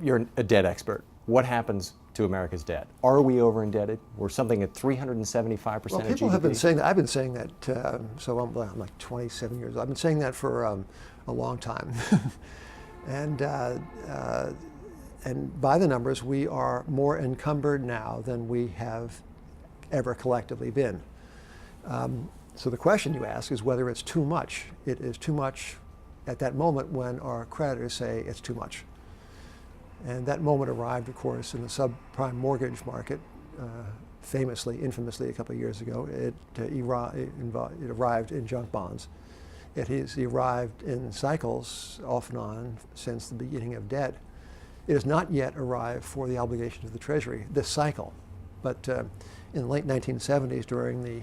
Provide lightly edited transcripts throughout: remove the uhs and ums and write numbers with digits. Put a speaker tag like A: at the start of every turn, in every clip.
A: you're a debt expert. What happens to America's debt? Are we over indebted? We're something at 375%
B: Well,
A: of
B: people
A: GDP.
B: have been saying that. I've been saying that, so I'm like 27 years old. I've been saying that for a long time. And by the numbers, we are more encumbered now than we have ever collectively been. So the question you ask is whether it's too much. It is too much at that moment when our creditors say it's too much. And that moment arrived, of course, in the subprime mortgage market, infamously, a couple of years ago. It arrived in junk bonds. It has arrived in cycles off and on since the beginning of debt. It has not yet arrived for the obligations of the Treasury this cycle. But in the late 1970s, during the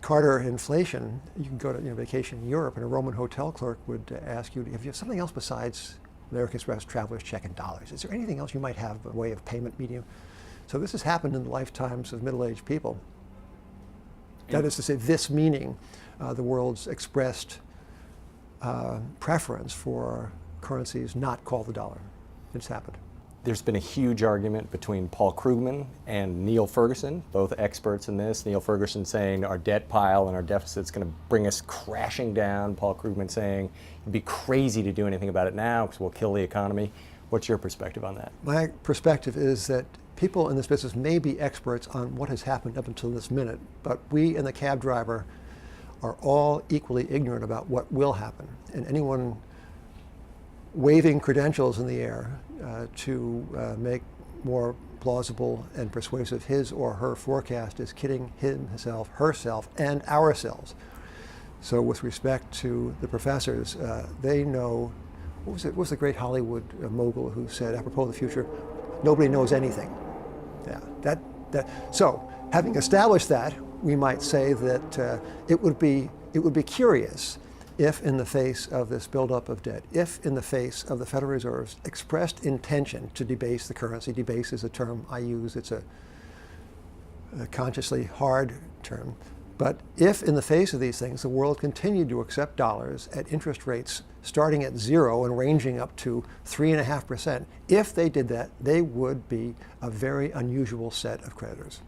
B: Carter inflation, you can go to vacation in Europe, and a Roman hotel clerk would ask you, "Have you something else besides American Express traveler's check and dollars? Is there anything else you might have a way of payment medium?" So this has happened in the lifetimes of middle-aged people. That is to say, this meaning the world's expressed preference for currencies not called the dollar. It's happened.
A: There's been a huge argument between Paul Krugman and Neil Ferguson, both experts in this. Neil Ferguson saying our debt pile and our deficit's going to bring us crashing down. Paul Krugman saying it'd be crazy to do anything about it now because we'll kill the economy. What's your perspective on that?
B: My perspective is that people in this business may be experts on what has happened up until this minute, but we and the cab driver are all equally ignorant about what will happen. And anyone waving credentials in the air to make more plausible and persuasive his or her forecast is kidding himself, herself, and ourselves. So with respect to the professors, they know, what was the great Hollywood mogul who said, apropos of the future, nobody knows anything. Yeah, so having established that, we might say that it would be curious if in the face of this buildup of debt, if in the face of the Federal Reserve's expressed intention to debase the currency, debase is a term I use, it's a consciously hard term, but if in the face of these things the world continued to accept dollars at interest rates starting at 0 and ranging up to 3.5%, if they did that, they would be a very unusual set of creditors.